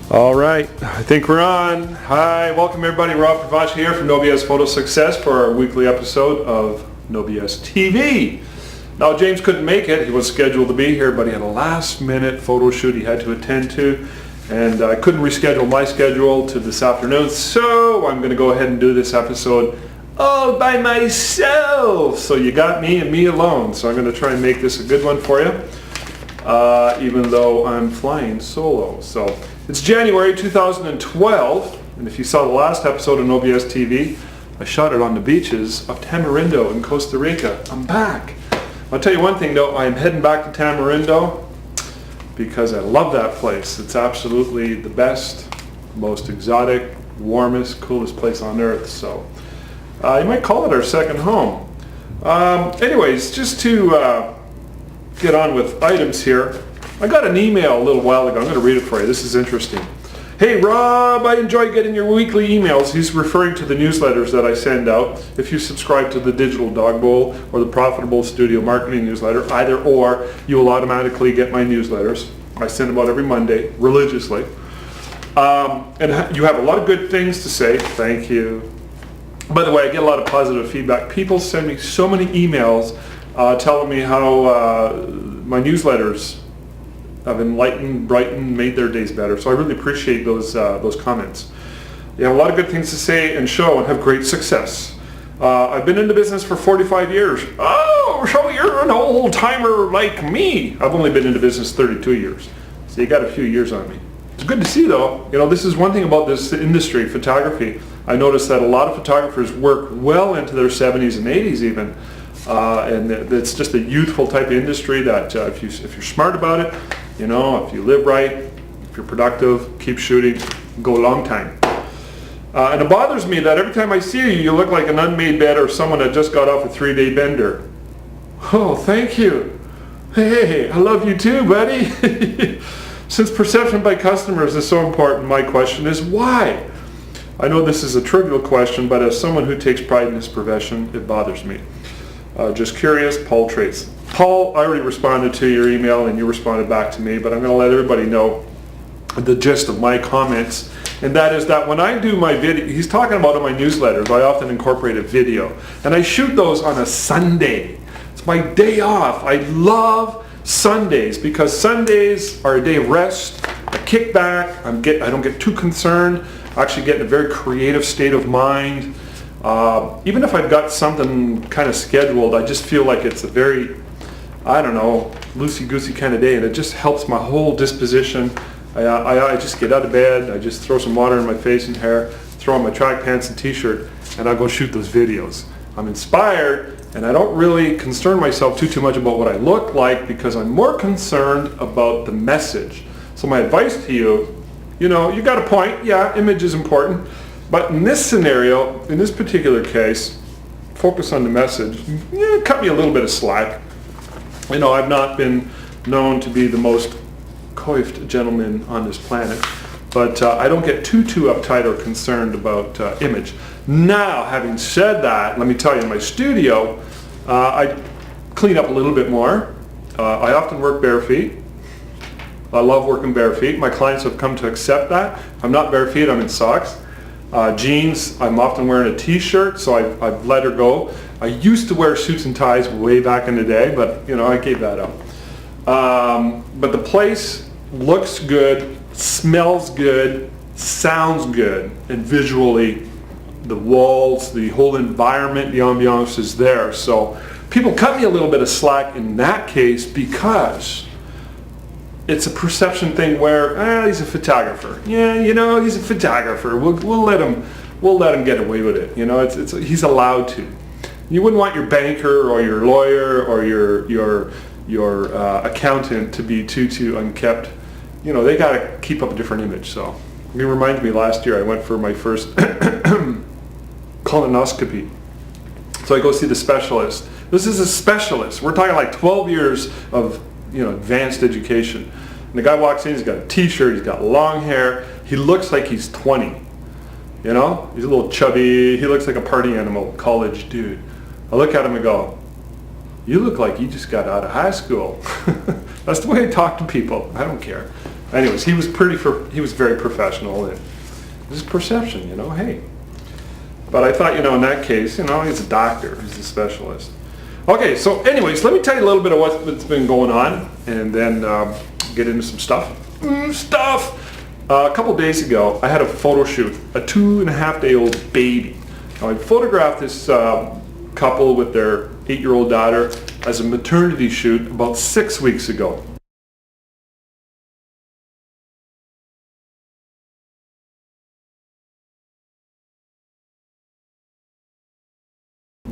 All right, I think we're on. Hi, welcome everybody. Rob Pravacha here from NOBs Photo Success for our weekly episode of NOBs TeeVee. Now, James couldn't make it. He was scheduled to be here, but he had a last-minute photo shoot he had to attend to, and I couldn't reschedule my schedule to this afternoon, so I'm going to go ahead and do this episode all by myself. So you got me and me alone, so I'm going to try and make this a good one for you, even though I'm flying solo. So it's January 2012, and if you saw the last episode of NOBs TeeVee, I shot it on the beaches of Tamarindo in Costa Rica. I'm back. I'll tell you one thing though, I'm heading back to Tamarindo because I love that place. It's absolutely the best, most exotic, warmest, coolest place on earth. So you might call it our second home. Anyways, just to get on with items here, I got an email a little while ago. I'm going to read it for you. This is interesting. Hey Rob, I enjoy getting your weekly emails. He's referring to the newsletters that I send out. If you subscribe to the Digital Dog Bowl or the Profitable Studio Marketing newsletter, either or, you will automatically get my newsletters. I send them out every Monday, religiously. And you have a lot of good things to say. Thank you. By the way, I get a lot of positive feedback. People send me so many emails telling me how my newsletters have enlightened, brightened, made their days better. So I really appreciate those comments. You have a lot of good things to say and show and have great success. I've been in the business for 45 years. Oh, so you're an old timer like me. I've only been in the business 32 years. So you got a few years on me. It's good to see though. You know, this is one thing about this industry, photography. I noticed that a lot of photographers work well into their 70s and 80s even. And it's just a youthful type of industry that if you're smart about it, you know, if you live right, if you're productive, keep shooting, go a long time. And it bothers me that every time I see you, you look like an unmade bed or someone that just got off a 3-day bender. Oh, thank you. Hey, I love you too, buddy. Since perception by customers is so important, my question is why? I know this is a trivial question, but as someone who takes pride in this profession, it bothers me. Just curious, Paul Trace. Paul, I already responded to your email and you responded back to me, but I'm going to let everybody know the gist of my comments. And that is that when I do my video, he's talking about in my newsletters, I often incorporate a video. And I shoot those on a Sunday. It's my day off. I love Sundays because Sundays are a day of rest, a kickback. I don't get too concerned. I actually get in a very creative state of mind. Even if I've got something kind of scheduled, I just feel like it's a very, I don't know, loosey-goosey kind of day, and it just helps my whole disposition. I just get out of bed, I just throw some water in my face and hair, throw on my track pants and t-shirt, and I go shoot those videos. I'm inspired, and I don't really concern myself too much about what I look like because I'm more concerned about the message. So my advice to you, you know, you got a point, yeah, image is important. But in this scenario, in this particular case, focus on the message. Yeah, cut me a little bit of slack. You know, I've not been known to be the most coiffed gentleman on this planet, but I don't get too uptight or concerned about image. Now, having said that, let me tell you, in my studio, I clean up a little bit more. I often work bare feet. I love working bare feet. My clients have come to accept that. I'm not bare feet, I'm in socks. Jeans, I'm often wearing a t-shirt, so I've let her go. I used to wear suits and ties way back in the day, but you know, I gave that up. But the place looks good, smells good, sounds good, and visually the walls, the whole environment, the ambiance is there. So people cut me a little bit of slack in that case because it's a perception thing where he's a photographer. Yeah, you know, he's a photographer. We'll let him get away with it. You know, he's allowed to. You wouldn't want your banker or your lawyer or your accountant to be too unkept. You know, they got to keep up a different image. So it reminded me last year I went for my first colonoscopy. So I go see the specialist. This is a specialist. We're talking like 12 years of, you know, advanced education. And the guy walks in, he's got a t-shirt, he's got long hair, he looks like he's 20. You know, he's a little chubby, he looks like a party animal, college dude. I look at him and go, you look like you just got out of high school. That's the way I talk to people. I don't care. Anyways, he was very professional. And this is perception, hey. But I thought, in that case, he's a doctor, he's a specialist. Okay, so anyways, let me tell you a little bit of what's been going on, and then get into some stuff. A couple days ago, I had a photo shoot, a 2.5-day-old baby. Now, I photographed this couple with their 8-year-old daughter as a maternity shoot about 6 weeks ago.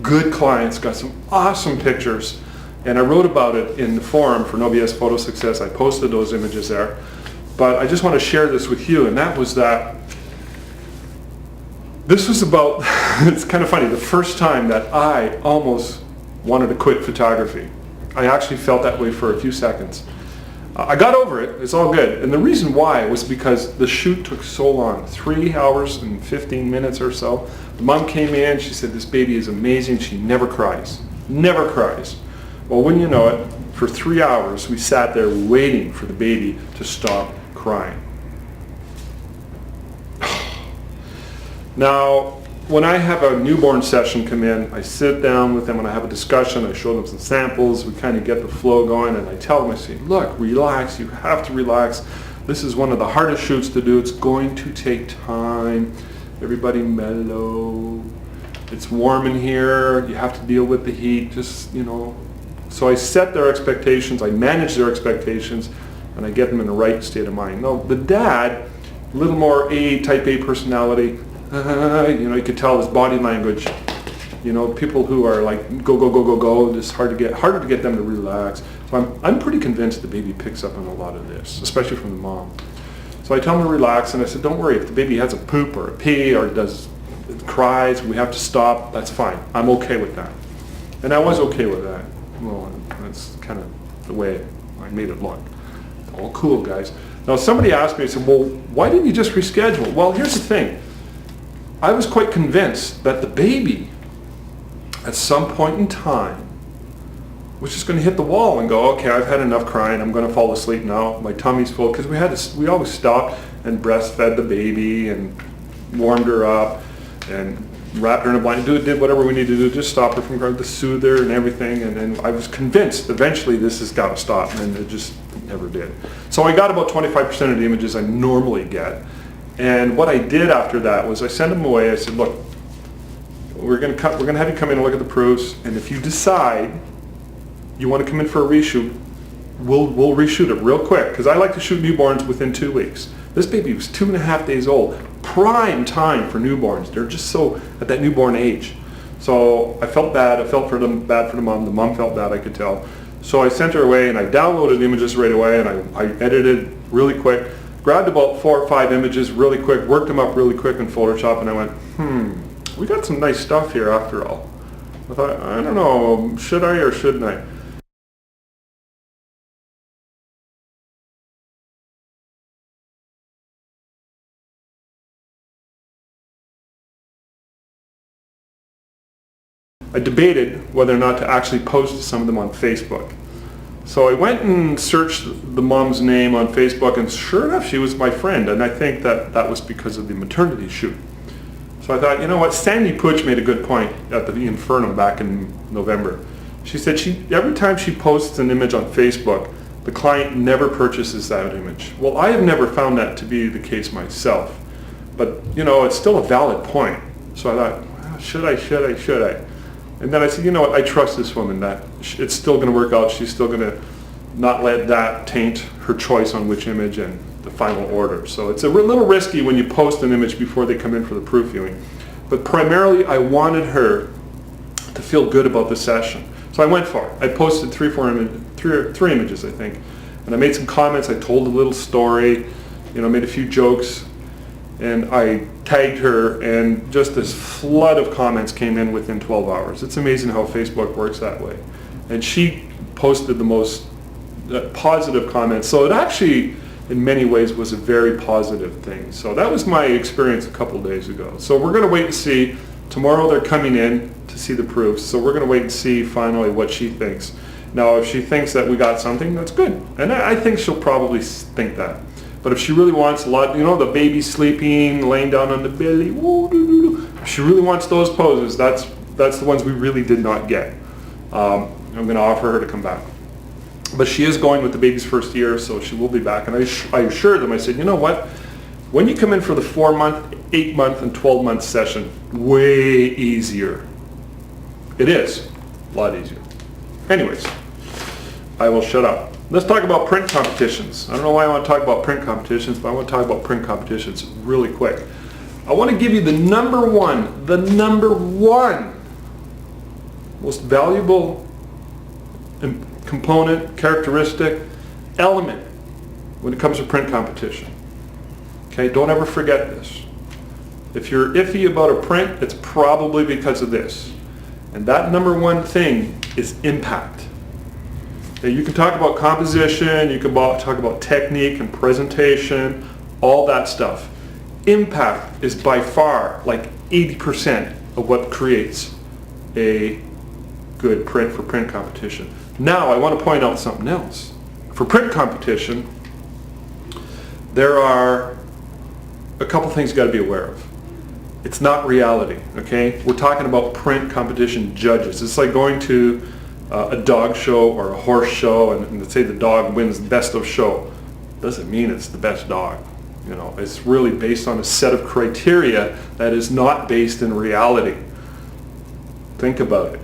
Good clients, got some awesome pictures, and I wrote about it in the forum for NOBs Photo Success. I posted those images there, but I just want to share this with you, and that was that this was about, it's kind of funny, the first time that I almost wanted to quit photography. I actually felt that way for a few seconds. I got over it, it's all good, and the reason why was because the shoot took so long, 3 hours and 15 minutes or so. The mom came in, she said, this baby is amazing, she never cries. Never cries. Well, wouldn't you know it, for 3 hours we sat there waiting for the baby to stop crying. Now, when I have a newborn session come in, I sit down with them and I have a discussion, I show them some samples, we kind of get the flow going, and I tell them, I say, look, relax, you have to relax. This is one of the hardest shoots to do, it's going to take time. Everybody mellow. It's warm in here, you have to deal with the heat, just, So I set their expectations, I manage their expectations, and I get them in the right state of mind. Now, the dad, a little more type A personality, you could tell his body language. People who are like go go go go go. It's harder to get them to relax. So I'm pretty convinced the baby picks up on a lot of this, especially from the mom. So I tell them to relax, and I said, don't worry, if the baby has a poop or a pee or cries, we have to stop, that's fine. I'm okay with that. And I was okay with that. Well, that's kind of the way I made it look. All cool, guys. Now, somebody asked me, I said, well, why didn't you just reschedule? Well, here's the thing. I was quite convinced that the baby, at some point in time, was just going to hit the wall and go, okay, I've had enough crying, I'm going to fall asleep now, my tummy's full, because we always stopped and breastfed the baby and warmed her up and wrapped her in a blanket, did whatever we needed to do, just stop her from crying, to soothe her and everything, and I was convinced eventually this has got to stop, and it just never did. So I got about 25% of the images I normally get, and what I did after that was I sent them away. I said, look, we're going to have you come in and look at the proofs, and if you decide you want to come in for a reshoot, we'll reshoot it real quick, because I like to shoot newborns within 2 weeks. This baby was 2.5 days old, prime time for newborns. They're just so at that newborn age. So I felt bad. I felt bad for the mom. The mom felt bad, I could tell. So I sent her away, and I downloaded images right away, and I edited really quick, grabbed about 4 or 5 images really quick, worked them up really quick in Photoshop, and I went, we got some nice stuff here after all. I thought, I don't know, should I or shouldn't I? I debated whether or not to actually post some of them on Facebook. So I went and searched the mom's name on Facebook, and sure enough, she was my friend, and I think that was because of the maternity shoot. So I thought, you know what, Sandy Putsch made a good point at the Inferno back in November. She said every time she posts an image on Facebook, the client never purchases that image. Well, I have never found that to be the case myself, but it's still a valid point. So I thought, well, should I? And then I said, you know what, I trust this woman that it's still going to work out. She's still going to not let that taint her choice on which image and the final order. So it's a little risky when you post an image before they come in for the proof viewing. But primarily, I wanted her to feel good about the session. So I went for it. I posted three images, I think. And I made some comments. I told a little story, made a few jokes. And I tagged her, and just this flood of comments came in within 12 hours. It's amazing how Facebook works that way. And she posted the most positive comments. So it actually, in many ways, was a very positive thing. So that was my experience a couple days ago. So we're going to wait and see. Tomorrow they're coming in to see the proofs. So we're going to wait and see finally what she thinks. Now, if she thinks that we got something, that's good. And I think she'll probably think that. But if she really wants a lot, the baby sleeping, laying down on the belly, if she really wants those poses, that's the ones we really did not get. I'm going to offer her to come back. But she is going with the baby's first year, so she will be back. And I assured them, I said, you know what? When you come in for the 4-month, 8-month, and 12-month session, way easier. It is a lot easier. Anyways, I will shut up. Let's talk about print competitions. I don't know why I want to talk about print competitions, but I want to talk about print competitions really quick. I want to give you the number one most valuable component, characteristic, element when it comes to print competition. Okay, don't ever forget this. If you're iffy about a print, it's probably because of this. And that number one thing is impact. Okay, you can talk about composition, you can talk about technique and presentation, all that stuff. Impact is by far like 80% of what creates a good print for print competition. Now I want to point out something else. For print competition, there are a couple things you got to be aware of. It's not reality, okay? We're talking about print competition judges. It's like going to a dog show or a horse show, and let's say the dog wins best of show. Doesn't mean it's the best dog. It's really based on a set of criteria that is not based in reality. Think about it.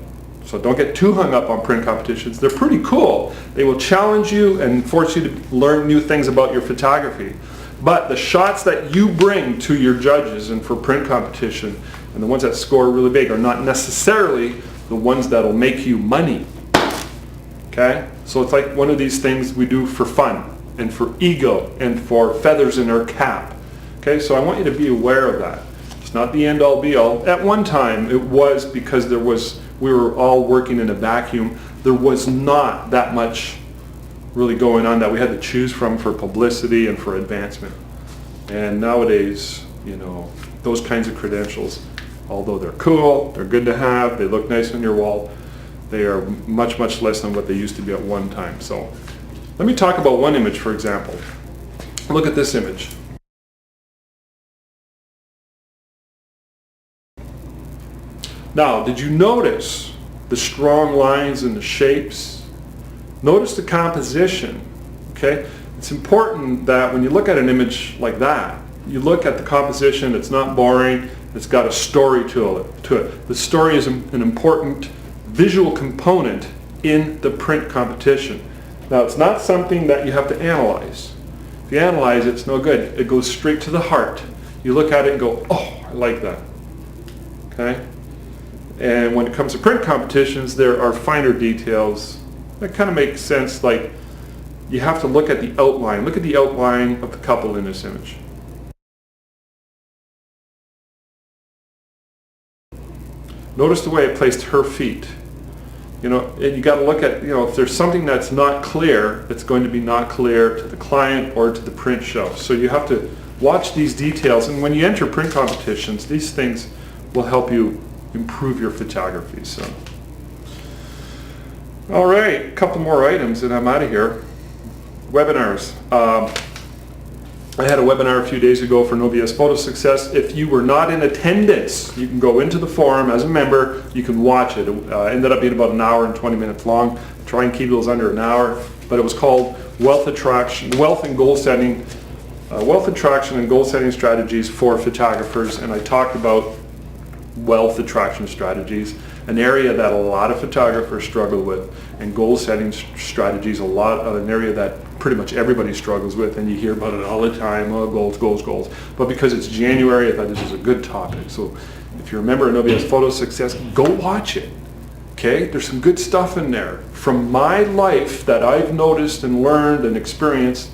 So don't get too hung up on print competitions. They're pretty cool. They will challenge you and force you to learn new things about your photography. But the shots that you bring to your judges and for print competition, and the ones that score really big, are not necessarily the ones that'll make you money. Okay? So it's like one of these things we do for fun and for ego and for feathers in our cap. Okay? So I want you to be aware of that. It's not the end all be all. At one time it was, because we were all working in a vacuum. There was not that much really going on that we had to choose from for publicity and for advancement. And nowadays, those kinds of credentials, although they're cool, they're good to have, they look nice on your wall, they are much, much less than what they used to be at one time. So let me talk about one image, for example. Look at this image. Now, did you notice the strong lines and the shapes? Notice the composition, okay? It's important that when you look at an image like that, you look at the composition. It's not boring. It's got a story to it. The story is an important visual component in the print competition. Now, it's not something that you have to analyze. If you analyze it, it's no good. It goes straight to the heart. You look at it and go, oh, I like that, okay? And when it comes to print competitions, there are finer details that kind of make sense. Like, you have to look at the outline. Look at the outline of the couple in this image. Notice the way it placed her feet. And you got to look at, if there's something that's not clear, it's going to be not clear to the client or to the print show. So you have to watch these details. And when you enter print competitions, these things will help you improve your photography. So, all right, a couple more items and I'm out of here. Webinars. I had a webinar a few days ago for NOBs Photo Success. If you were not in attendance, you can go into the forum as a member. You can watch it. It ended up being about an hour and 20 minutes long. Try and keep those under an hour. But it was called Wealth Attraction and Goal Setting Strategies for Photographers. And I talked about wealth attraction strategies, an area that a lot of photographers struggle with, and goal setting strategies, an area that pretty much everybody struggles with, and you hear about it all the time. Oh, goals. But because it's January, I thought this was a good topic. So if you're a member of NOBs Photo Success, go watch it. Okay, there's some good stuff in there from my life that I've noticed and learned and experienced.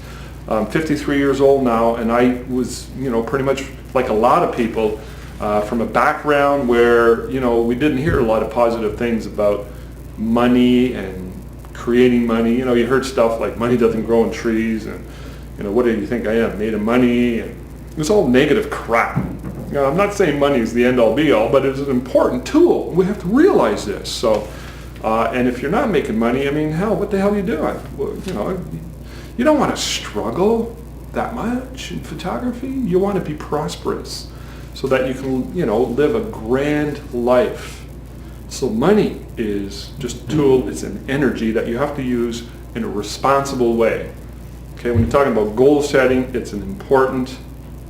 I'm 53 years old now, and I was, pretty much like a lot of people, from a background where we didn't hear a lot of positive things about money and creating money. You heard stuff like money doesn't grow on trees, and what do you think I am, made of money? And it was all negative crap. I'm not saying money is the end all be all, but it's an important tool. We have to realize this. So, and if you're not making money, hell, what the hell are you doing? Well, you don't want to struggle. that much in photography. You want to be prosperous so that you can, live a grand life. So money is just a tool. It's an energy that you have to use in a responsible way. Okay, when you're talking about goal setting, it's an important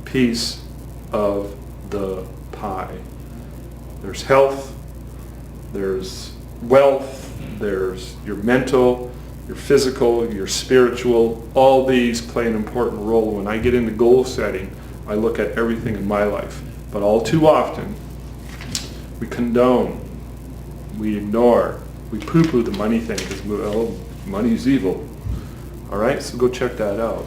piece of the pie. There's health, there's wealth, there's your mental, your physical, your spiritual. All these play an important role. When I get into goal setting, I look at everything in my life. But all too often, we condone, we ignore, we poo-poo the money thing because, well, money's evil. All right, so go check that out.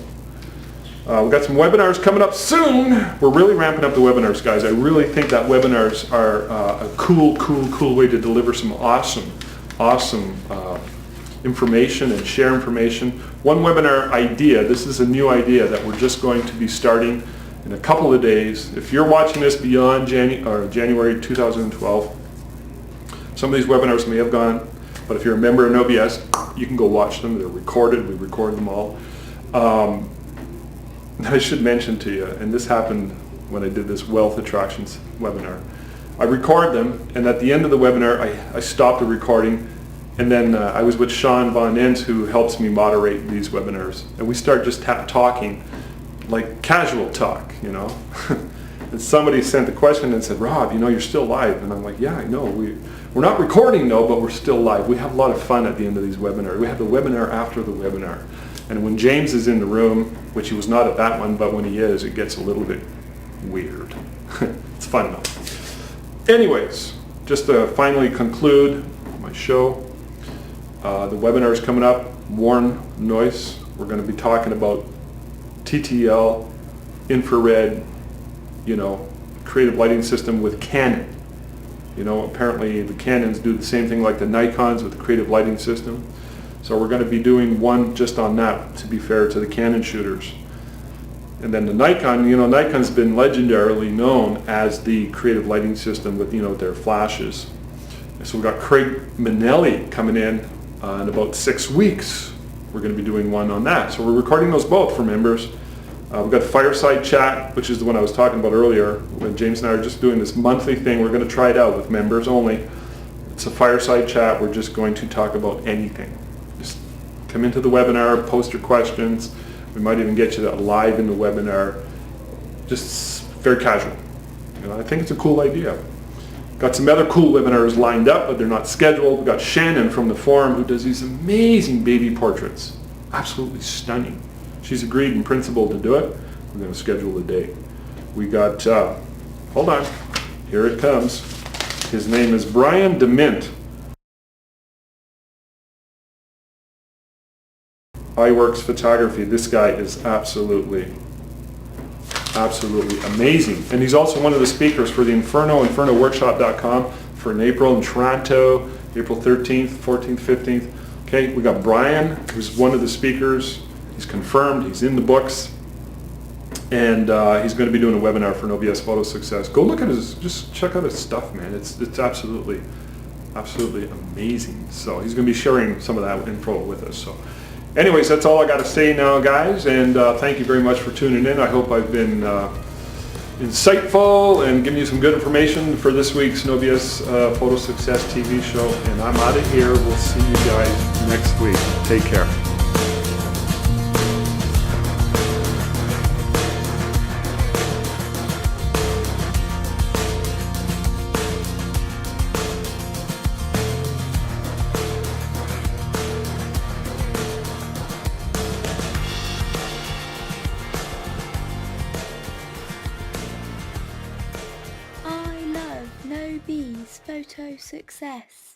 We've got some webinars coming up soon. We're really ramping up the webinars, guys. I really think that webinars are a cool way to deliver some awesome information and share information. One webinar idea, this is a new idea that we're just going to be starting in a couple of days. If you're watching this beyond January 2012, some of these webinars may have gone, but if you're a member of NOBs, you can go watch them. They're recorded. We record them all. I should mention to you, and this happened when I did this Wealth Attractions webinar. I record them, and at the end of the webinar, I stopped the recording, and then I was with Sean Von Ens, who helps me moderate these webinars, and we start just talking, like casual talk, And somebody sent a question and said, Rob, you're still live. And I'm like, yeah, I know. We're not recording, no, but we're still live. We have a lot of fun at the end of these webinars. We have the webinar after the webinar. And when James is in the room, which he was not at that one, but when he is, it gets a little bit weird. It's fun though. Anyways, just to finally conclude my show, the webinar is coming up, Warn Noise. We're going to be talking about TTL, infrared, creative lighting system with Canon. Apparently the Canons do the same thing like the Nikons with the creative lighting system. So we're going to be doing one just on that, to be fair to the Canon shooters. And then the Nikon, Nikon's been legendarily known as the creative lighting system with, their flashes. And so we've got Craig Minnelli coming in about 6 weeks. We're going to be doing one on that. So we're recording those both for members. We've got Fireside Chat, which is the one I was talking about earlier, when James and I are just doing this monthly thing. We're going to try it out with members only. It's a Fireside Chat. We're just going to talk about anything. Just come into the webinar, post your questions. We might even get you live in the webinar. Just very casual. I think it's a cool idea. Got some other cool webinars lined up, but they're not scheduled. We've got Shannon from the forum who does these amazing baby portraits. Absolutely stunning. She's agreed in principle to do it. We're going to schedule a date. We got, hold on, here it comes. His name is Brian DeMint. iWorks Photography. This guy is absolutely amazing. And he's also one of the speakers for the infernoworkshop.com for in April in Toronto, April 13th, 14th, 15th. Okay, we got Brian, who's one of the speakers. He's confirmed, he's in the books, and he's going to be doing a webinar for NOBs Photo Success. Go look at just check out his stuff, man. It's absolutely amazing. So he's going to be sharing some of that info with us. So anyways, that's all I got to say now, guys, and thank you very much for tuning in. I hope I've been insightful and giving you some good information for this week's NOBs Photo Success TV show, and I'm out of here. We'll see you guys next week. Take care. NOBs Photo Success.